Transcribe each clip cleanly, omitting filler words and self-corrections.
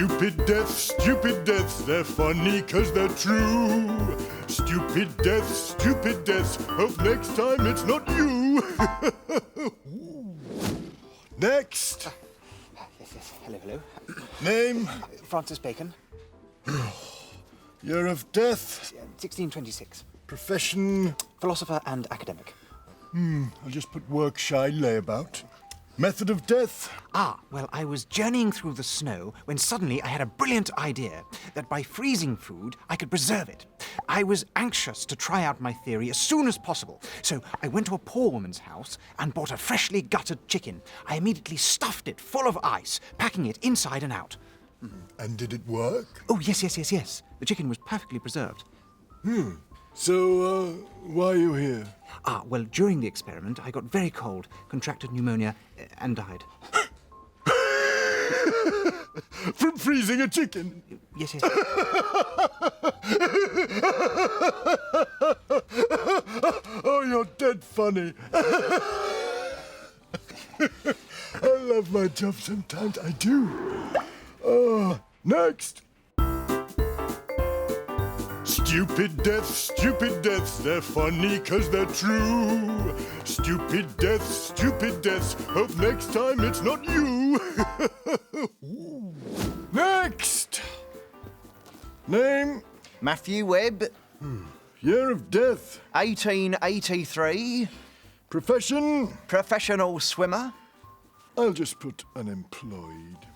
Stupid deaths, they're funny 'cause they're true. Stupid deaths, hope next time it's not you. Next. Yes. Hello. Name? Francis Bacon. Year of death? 1626. Profession? Philosopher and academic. I'll just put work shy layabout. Method of death? Well, I was journeying through the snow when suddenly I had a brilliant idea that by freezing food, I could preserve it. I was anxious to try out my theory as soon as possible, so I went to a poor woman's house and bought a freshly gutted chicken. I immediately stuffed it full of ice, packing it inside and out. And did it work? Oh, yes. The chicken was perfectly preserved. So, why are you here? Well, during the experiment, I got very cold, contracted pneumonia, and died. From freezing a chicken? Yes. Oh, you're dead funny. I love my job sometimes, I do. Next. Stupid deaths, they're funny 'cause they're true. Stupid deaths, hope next time it's not you. Next. Name? Matthew Webb, Year of death? 1883, Profession? professional swimmer. I'll just put unemployed.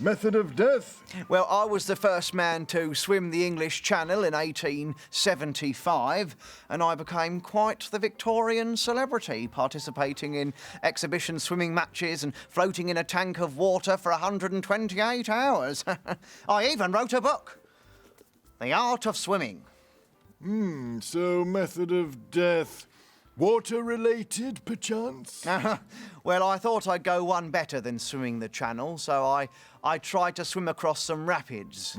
Method of death? Well, I was the first man to swim the English Channel in 1875, and I became quite the Victorian celebrity, participating in exhibition swimming matches and floating in a tank of water for 128 hours. I even wrote a book, The Art of Swimming. So method of death. Water-related, perchance? Well, I thought I'd go one better than swimming the channel, so I tried to swim across some rapids.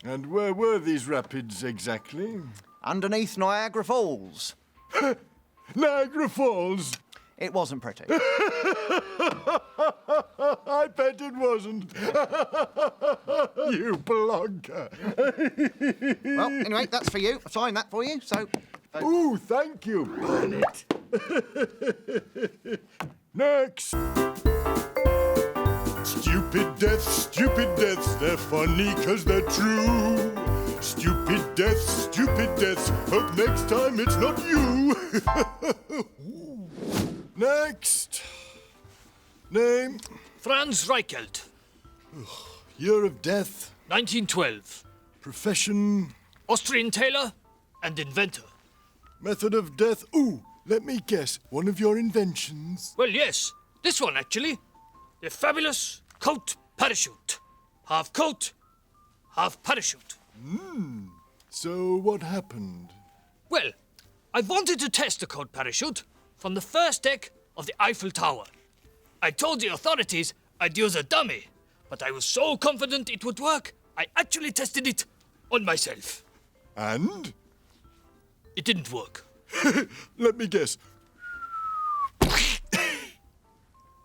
And where were these rapids exactly? Underneath Niagara Falls. Niagara Falls? It wasn't pretty. I bet it wasn't. You blogger. Well, anyway, that's for you. I signed that for you, so... Ooh, thank you, Bonnet. Next. Stupid deaths, they're funny 'cause they're true. Stupid deaths, hope next time it's not you. Next. Name? Franz Reichelt, Year of death? 1912. Profession? Austrian tailor and inventor. Method of death? Ooh, let me guess. One of your inventions? Well, yes, this one actually. The fabulous coat parachute. Half coat, half parachute. So what happened? Well, I wanted to test the coat parachute from the first deck of the Eiffel Tower. I told the authorities I'd use a dummy, but I was so confident it would work, I actually tested it on myself. And? It didn't work. Let me guess.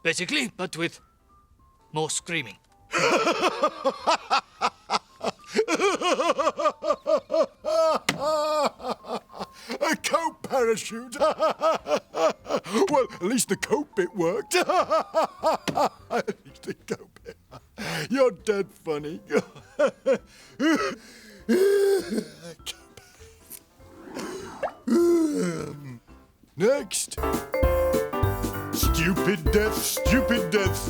Basically, but with more screaming. A coat parachute! Well, at least the coat bit worked. At least the coat bit. You're dead funny. Next. Stupid deaths,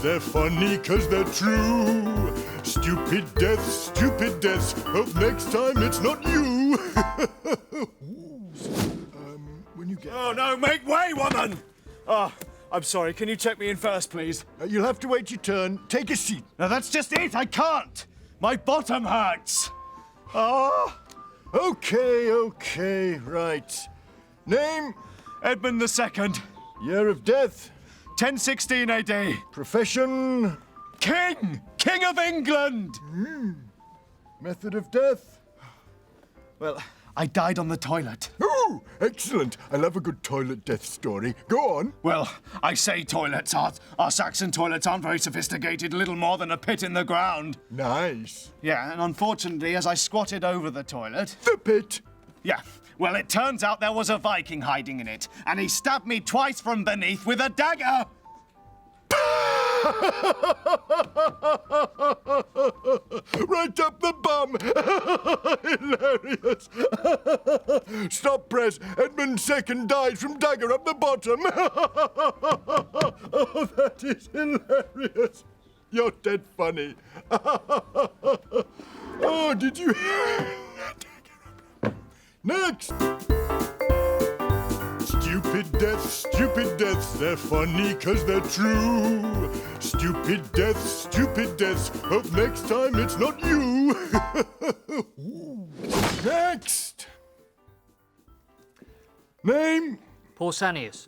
they're funny 'cause they're true. Stupid deaths, hope next time it's not you. When you get... Oh, no, make way, woman! Oh, I'm sorry, can you check me in first, please? You'll have to wait your turn. Take a seat. No, that's just it, I can't! My bottom hurts! Oh! Okay, right. Name? Edmund II, Year of death? 1016 AD. Profession? King! King of England! Method of death? Well, I died on the toilet. Ooh, excellent. I love a good toilet death story. Go on. Well, I say toilets. Our Saxon toilets aren't very sophisticated, little more than a pit in the ground. Nice. Yeah, and unfortunately, as I squatted over the toilet... The pit. Yeah, well, it turns out there was a Viking hiding in it, and he stabbed me twice from beneath with a dagger! Right up the bum. Hilarious. Stop press. Edmund II died from dagger up the bottom. Oh, that is hilarious. You're dead funny. Oh, did you hear? Next. Stupid deaths, they're funny 'cause they're true. Stupid deaths, hope next time it's not you. Next. Name? Pausanias,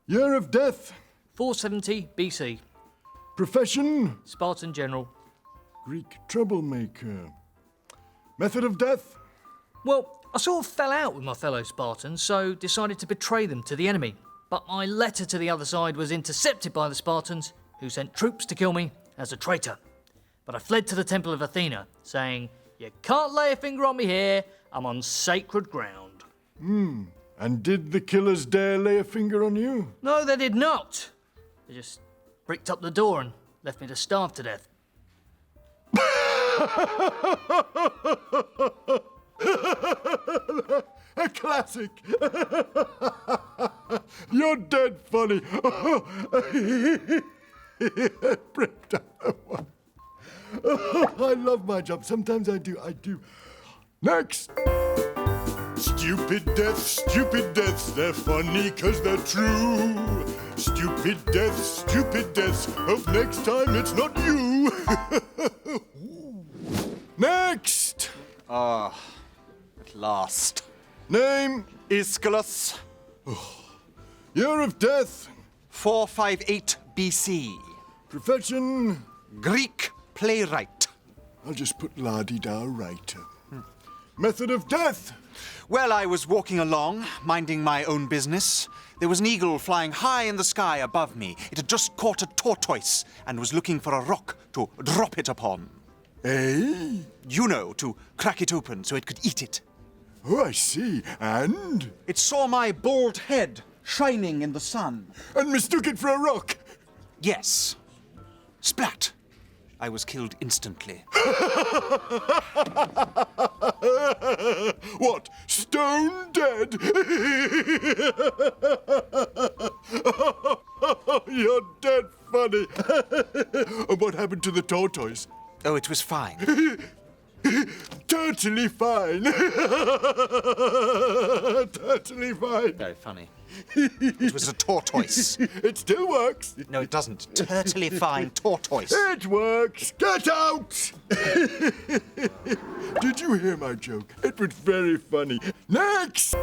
Year of death? 470 BC. Profession? Spartan general. Greek troublemaker. Method of death? Well, I sort of fell out with my fellow Spartans, so decided to betray them to the enemy. But my letter to the other side was intercepted by the Spartans, who sent troops to kill me as a traitor. But I fled to the temple of Athena, saying, "You can't lay a finger on me here, I'm on sacred ground." And did the killers dare lay a finger on you? No, they did not. They just bricked up the door and left me to starve to death. A classic. You're dead funny. Bricked up the one. I love my job. Sometimes I do. Next. Stupid deaths, they're funny 'cause they're true. Stupid deaths, hope next time it's not you. Next. At last. Name? Aeschylus, Year of death? 458 BC. Profession? Greek playwright. I'll just put la-di-da writer. Method of death? Well, I was walking along, minding my own business. There was an eagle flying high in the sky above me. It had just caught a tortoise and was looking for a rock to drop it upon. Eh? You know, to crack it open so it could eat it. Oh, I see. And? It saw my bald head shining in the sun. And mistook it for a rock. Yes. Splat. I was killed instantly. What? Stone dead? You're dead funny. And what happened to the tortoise? Oh, it was fine. Totally fine. Totally fine. Very funny. It was a tortoise. It still works. No, it doesn't. Totally fine tortoise. It works. Get out! Did you hear my joke? It was very funny. Next!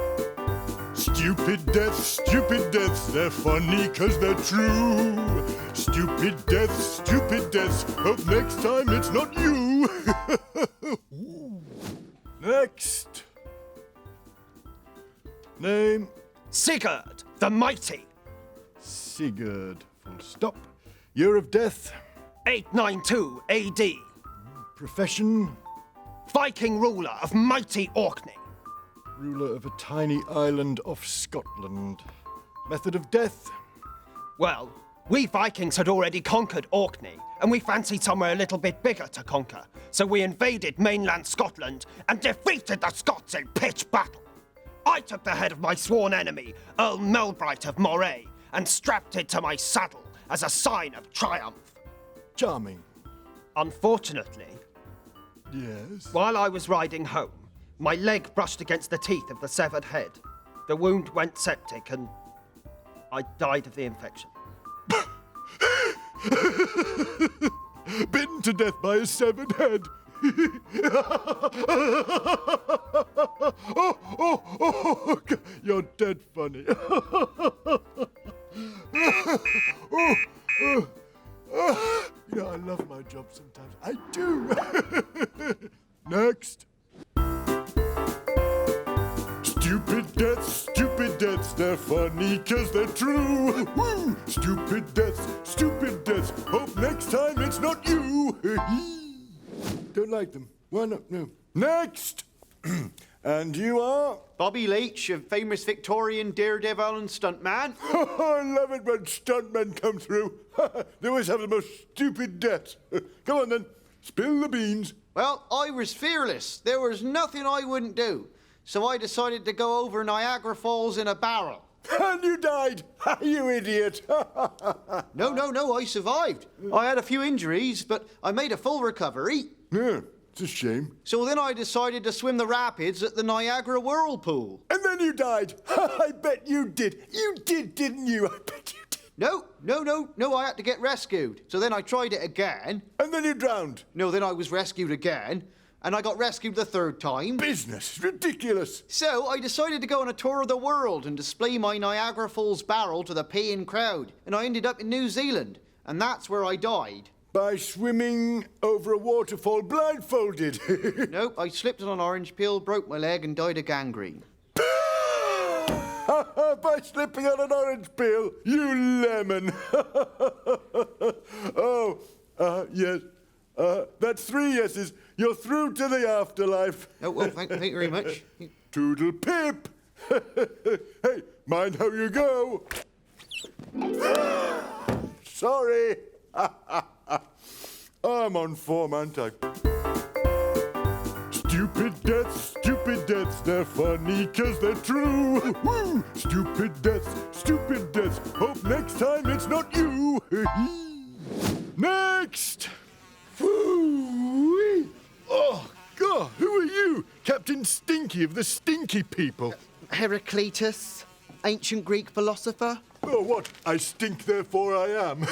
Stupid deaths, they're funny 'cause they're true. Stupid deaths, hope next time it's not you. Next. Name? Sigurd the Mighty, Sigurd. Full stop. Year of death? 892 AD. Profession? Viking ruler of mighty Orkney. Ruler of a tiny island off Scotland. Method of death? Well, we Vikings had already conquered Orkney, and we fancied somewhere a little bit bigger to conquer. So we invaded mainland Scotland and defeated the Scots in pitched battle. I took the head of my sworn enemy, Earl Melbright of Moray, and strapped it to my saddle as a sign of triumph. Charming. Unfortunately, Yes. while I was riding home, my leg brushed against the teeth of the severed head. The wound went septic and I died of the infection. Bitten to death by a severed head. You're dead funny. You know, I love my job sometimes. I do. Next. Stupid deaths, they're funny 'cause they're true. Woo! Stupid deaths, hope next time it's not you. Don't like them. Why not? No. Next! And you are? Bobby Leach, a famous Victorian daredevil and stuntman. I love it when stuntmen come through. They always have the most stupid deaths. Come on then, spill the beans. Well, I was fearless. There was nothing I wouldn't do. So I decided to go over Niagara Falls in a barrel. And you died, you idiot. No, I survived. I had a few injuries, but I made a full recovery. Yeah, it's a shame. So then I decided to swim the rapids at the Niagara Whirlpool. And then you died. I bet you did. You did, didn't you? I bet you did. No, I had to get rescued. So then I tried it again. And then you drowned. No, then I was rescued again. And I got rescued the third time. Business, ridiculous. So I decided to go on a tour of the world and display my Niagara Falls barrel to the paying crowd. And I ended up in New Zealand. And that's where I died. By swimming over a waterfall blindfolded. Nope, I slipped on an orange peel, broke my leg and died of gangrene. By slipping on an orange peel, you lemon. Yes. That's 3 yeses. You're through to the afterlife. Oh, well, thank you very much. Toodle pip. Hey, mind how you go. Sorry. I'm on form, aren't I? Stupid deaths, they're funny 'cause they're true. Woo! Stupid deaths, hope next time it's not you. Next! Woo-wee. Oh, God, who are you? Captain Stinky of the Stinky People. Heraclitus, ancient Greek philosopher. Oh, what? I stink, therefore I am.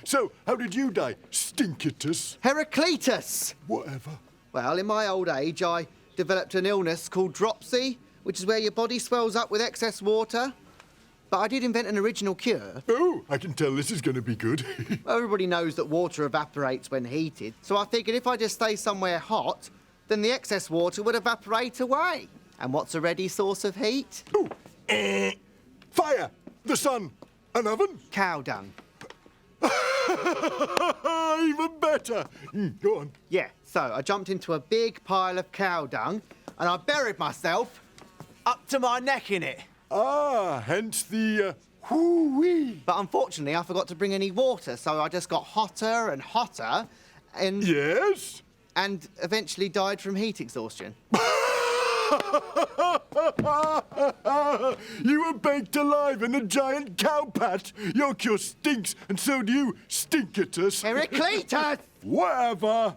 So, how did you die, Stinkitus? Heraclitus! Whatever. Well, in my old age, I developed an illness called dropsy, which is where your body swells up with excess water. But I did invent an original cure. Oh, I can tell this is going to be good. Everybody knows that water evaporates when heated, so I figured if I just stay somewhere hot, then the excess water would evaporate away. And what's a ready source of heat? Ooh, fire, the sun, an oven. Cow dung. Even better. Go on. Yeah, so I jumped into a big pile of cow dung and I buried myself up to my neck in it. Ah, hence the whoo-wee. But unfortunately, I forgot to bring any water, so I just got hotter and hotter and... Yes? And eventually died from heat exhaustion. You were baked alive in a giant cow patch. Your cure stinks, and so do you, Stinkitus. Heraclitus! Whatever.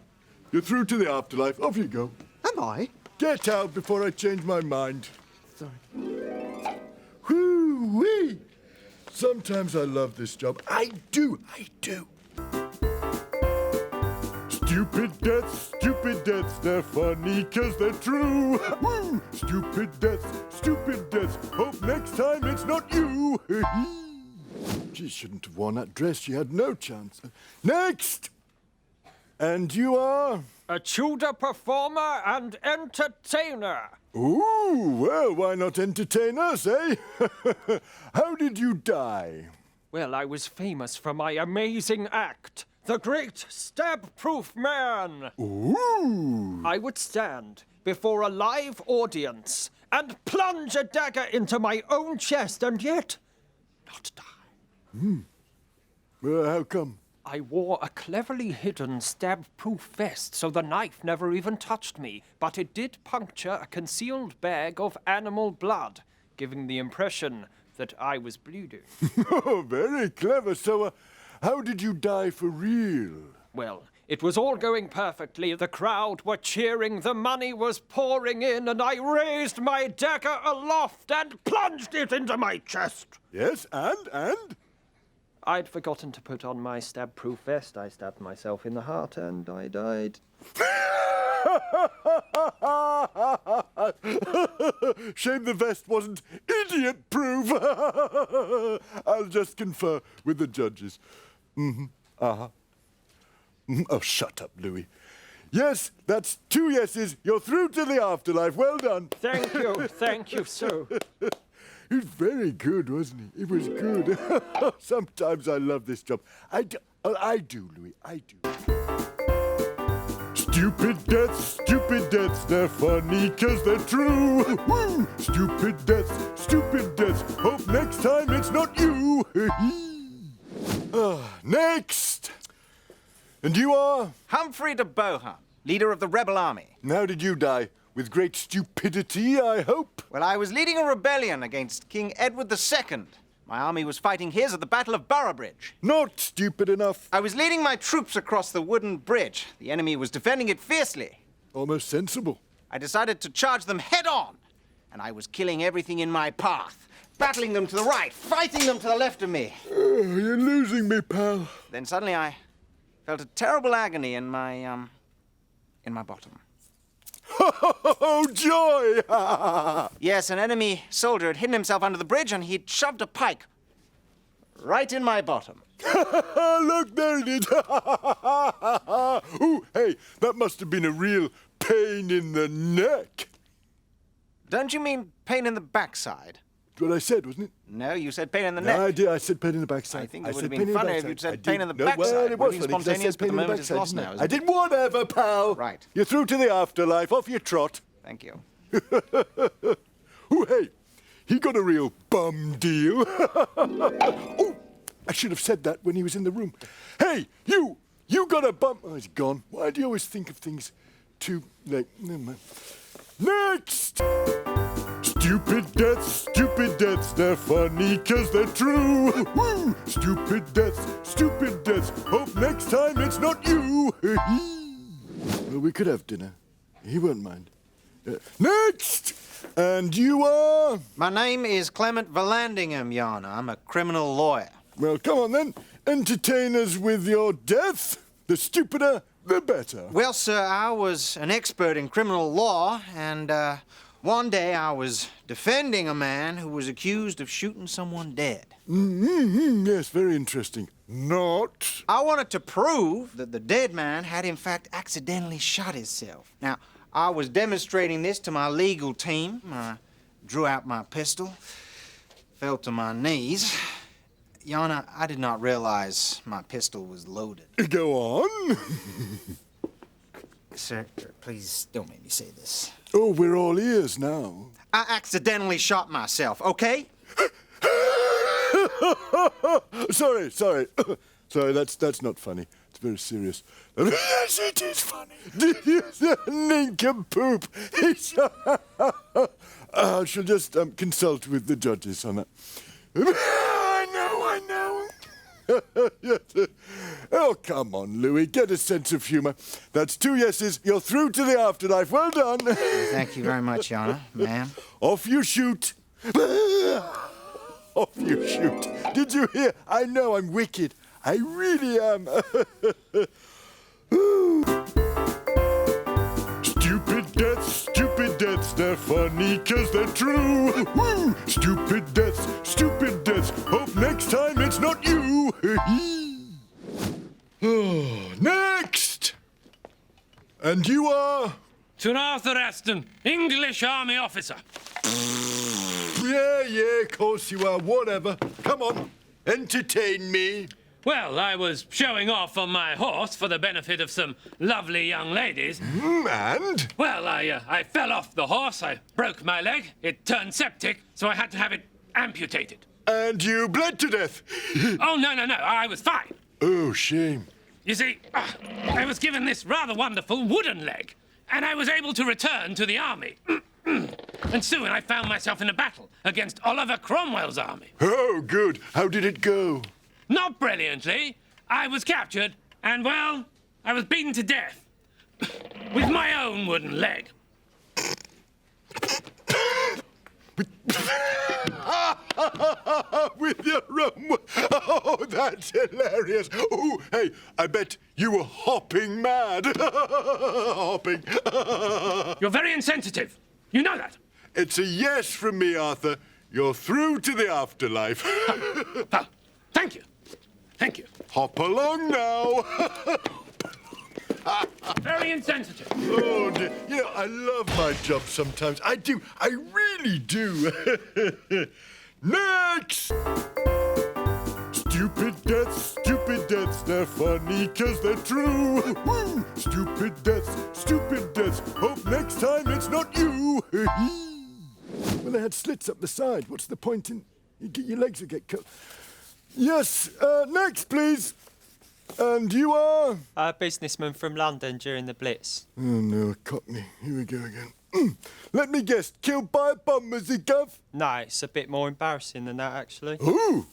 You're through to the afterlife. Off you go. Am I? Get out before I change my mind. Sorry. Whoo-wee. Sometimes I love this job. I do. Stupid deaths, they're funny 'cause they're true. Woo! Stupid deaths, hope next time it's not you. She shouldn't have worn that dress, she had no chance. Next! And you are? A Tudor performer and entertainer. Ooh, well, why not entertain us, eh? How did you die? Well, I was famous for my amazing act, the Great Stab-Proof Man. Ooh! I would stand before a live audience and plunge a dagger into my own chest and yet not die. Well, how come? I wore a cleverly hidden stab-proof vest, so the knife never even touched me, but it did puncture a concealed bag of animal blood, giving the impression that I was bleeding. Oh, very clever. So, how did you die for real? Well, it was all going perfectly. The crowd were cheering, the money was pouring in, and I raised my dagger aloft and plunged it into my chest. Yes, and? I'd forgotten to put on my stab-proof vest. I stabbed myself in the heart and I died. Shame the vest wasn't idiot-proof. I'll just confer with the judges. Oh, shut up, Louie. Yes, that's 2 yeses. You're through to the afterlife. Well done. Thank you, sir. He was very good, wasn't he? It was good. Sometimes I love this job. I do, Louie, I do. Stupid deaths, they're funny 'cause they're true. Woo! Stupid deaths, hope next time it's not you. Next! And you are? Humphrey de Bohun, leader of the rebel army. And how did you die? With great stupidity, I hope? Well, I was leading a rebellion against King Edward II. My army was fighting his at the Battle of Boroughbridge. Not stupid enough. I was leading my troops across the wooden bridge. The enemy was defending it fiercely. Almost sensible. I decided to charge them head on, and I was killing everything in my path, battling them to the right, fighting them to the left of me. Oh, you're losing me, pal. Then suddenly I felt a terrible agony in my bottom. Oh, joy! Yes, an enemy soldier had hidden himself under the bridge and he'd shoved a pike right in my bottom. Look, there it is. Ooh, hey, that must have been a real pain in the neck. Don't you mean pain in the backside? That's what I said, wasn't it? No, you said pain in the No, neck. I did. I said pain in the backside. I think it would said have pain been in the funnier if backside. you'd said I pain did. in the No, backside. well, it was Would have been funny 'cause I spontaneous, said but the pain in moment is backside, lost didn't now, I? isn't I it? did whatever, pal. Right. You're through to the afterlife. Off your trot. Thank you. Ooh, hey, he got a real bum deal. Oh, I should have said that when he was in the room. Hey, you got a bum. Oh, he's gone. Why do you always think of things too late? Never mind. Next! Stupid deaths, they're funny 'cause they're true. Woo! Stupid deaths, hope next time it's not you. Well, we could have dinner. He won't mind. Next! And you are? My name is Clement Vallandigham, Your Honor. I'm a criminal lawyer. Well, come on then. Entertain us with your death. The stupider, the better. Well, sir, I was an expert in criminal law, and one day I was defending a man who was accused of shooting someone dead. Yes, very interesting. Not. I wanted to prove that the dead man had, in fact, accidentally shot himself. Now, I was demonstrating this to my legal team. I drew out my pistol, fell to my knees. Your Honor, I did not realize my pistol was loaded. Go on. Sir, please don't make me say this. Oh, we're all ears now. I accidentally shot myself, okay? Sorry. Sorry, that's not funny. It's very serious. Yes, it is funny. Nincompoop. I shall just consult with the judges on that. I know. Yes. Oh, come on, Louie. Get a sense of humor. That's 2 yeses. You're through to the afterlife. Well done. Thank you very much, Your Honor. Ma'am. Off you shoot. Off you shoot. Did you hear? I know I'm wicked. I really am. Stupid deaths, they're funny 'cause they're true. Woo! Stupid deaths, hope next time it's not you. Next! And you are? Sir Arthur Aston, English Army officer. Yeah, of course you are. Whatever. Come on, entertain me. Well, I was showing off on my horse for the benefit of some lovely young ladies. And? Well, I fell off the horse, I broke my leg, it turned septic, so I had to have it amputated. And you bled to death. Oh, no, I was fine. Oh, shame. You see, I was given this rather wonderful wooden leg, and I was able to return to the army. And soon I found myself in a battle against Oliver Cromwell's army. Oh, good. How did it go? Not brilliantly. I was captured, and, well, I was beaten to death. With my own wooden leg. With your own... Oh, that's hilarious. Oh, hey, I bet you were hopping mad. Hopping. You're very insensitive. You know that. It's a yes from me, Arthur. You're through to the afterlife. Well, thank you. Thank you. Hop along now. Very insensitive. Oh, dear. You know, I love my job sometimes. I do. I really do. Next! Stupid deaths, they're funny 'cause they're true. Woo! Stupid deaths, hope next time it's not you. Well, they had slits up the side. What's the point in... Your legs will get cut. Yes, next, please. And you are? A businessman from London during the Blitz. Oh, no, Cockney. Here we go again. Let me guess. Killed by a bomb, was he, Gov? No, it's a bit more embarrassing than that, actually. Oh,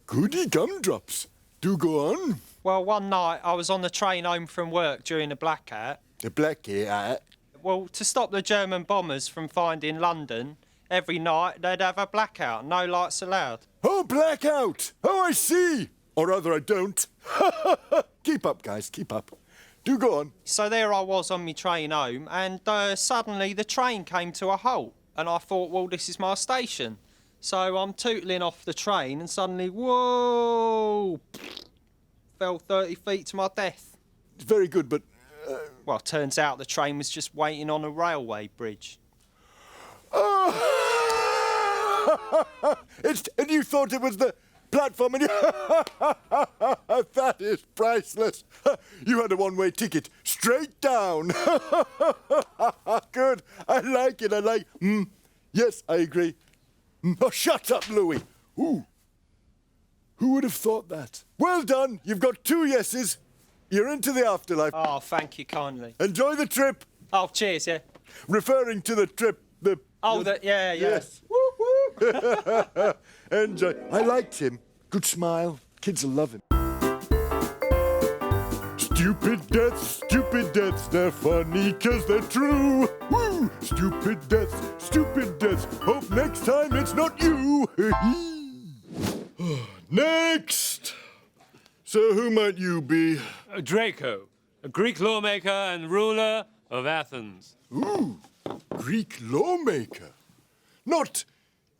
goody gumdrops. Do go on. Well, one night I was on the train home from work during a blackout. The blackout. Well, to stop the German bombers from finding London, every night they'd have a blackout, no lights allowed. Oh, blackout. Oh, I see. Or rather, I don't. Keep up, guys, keep up. Do go on. So there I was on my train home, and suddenly the train came to a halt. And I thought, well, this is my station. So I'm tootling off the train, and suddenly, whoa! Fell 30 feet to my death. It's very good, but... Well, turns out the train was just waiting on a railway bridge. And you thought it was the platform, and you... That is priceless. You had a one-way ticket, straight down. Good. I like it, Yes, I agree. Oh, shut up, Louie. Ooh. Who would have thought that? Well done. You've got 2 yeses. You're into the afterlife. Oh, thank you kindly. Enjoy the trip. Oh, cheers, yeah. Referring to the trip, Yeah. Yes. Enjoy. I liked him. Good smile. Kids will love him. Stupid deaths, they're funny 'cause they're true. Woo! Stupid deaths, hope next time it's not you. Next! So who might you be? Draco, a Greek lawmaker and ruler of Athens. Ooh, Greek lawmaker. Not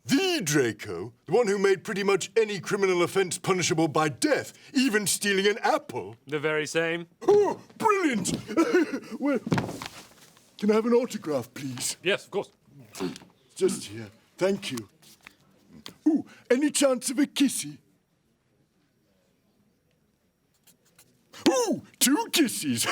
the Draco, the one who made pretty much any criminal offence punishable by death, even stealing an apple. The very same. Oh, brilliant! Well, can I have an autograph, please? Yes, of course. Just here. Thank you. Ooh, any chance of a kissy? Ooh, 2 kisses.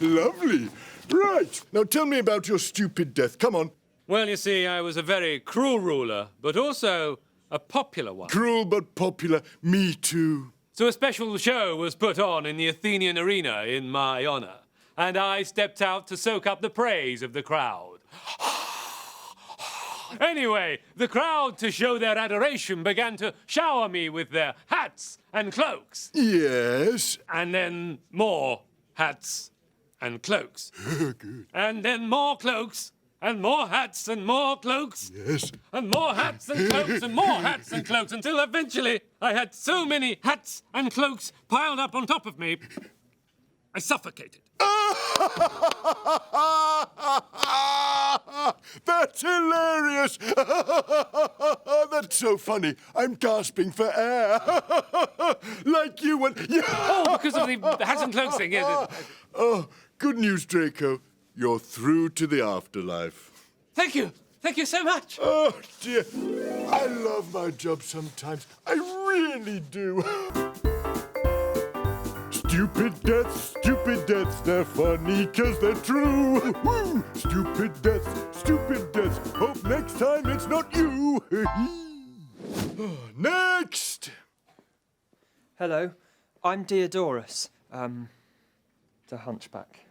Lovely. Right. Now tell me about your stupid death. Come on. Well, you see, I was a very cruel ruler, but also a popular one. Cruel but popular. Me too. So a special show was put on in the Athenian arena in my honor, and I stepped out to soak up the praise of the crowd. Anyway, the crowd, to show their adoration, began to shower me with their hats and cloaks. Yes. And then more hats and cloaks. Good. And then more cloaks, and more hats and more cloaks. Yes. And more hats and cloaks and more hats and cloaks, until eventually I had so many hats and cloaks piled up on top of me, I suffocated. That's hilarious! That's so funny. I'm gasping for air. Like you when... Oh, because of the hats and cloaks thing, yes. Oh, good news, Draco. You're through to the afterlife. Thank you. Thank you so much. Oh, dear. I love my job sometimes. I really do. Stupid deaths, they're funny 'cause they're true. Woo! Stupid deaths, hope next time it's not you. Next! Hello, I'm dear Doris, the hunchback.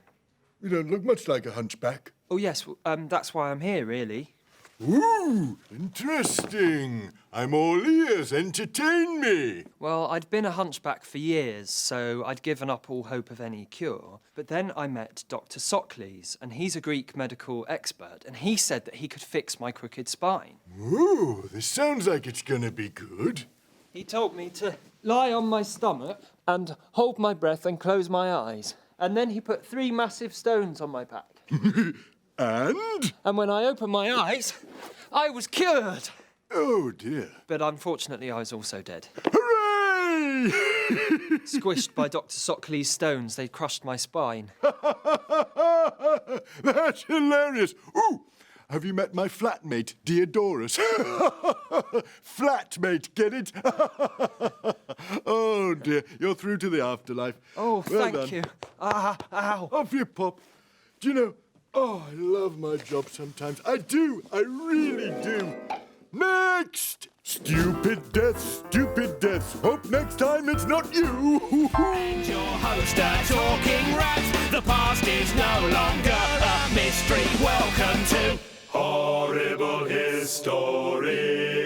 You don't look much like a hunchback. Oh, yes, that's why I'm here, really. Ooh, interesting. I'm all ears. Entertain me. Well, I'd been a hunchback for years, so I'd given up all hope of any cure. But then I met Dr. Socles, and he's a Greek medical expert, and he said that he could fix my crooked spine. Ooh, this sounds like it's gonna be good. He told me to lie on my stomach and hold my breath and close my eyes. And then he put 3 massive stones on my back. And? And when I opened my eyes, I was cured. Oh, dear. But unfortunately, I was also dead. Hooray! Squished by Dr. Sockley's stones, they crushed my spine. That's hilarious. Ooh, have you met my flatmate, dear Doris? Flatmate, get it? Oh, dear. You're through to the afterlife. Oh, Well thank done. you. Ow. Off you pop. Do you know, I love my job sometimes. I do. I really do. Next! Stupid deaths, stupid deaths. Hope next time it's not you. And your host, a talking rat. The past is no longer a mystery. Welcome to Horrible Histories.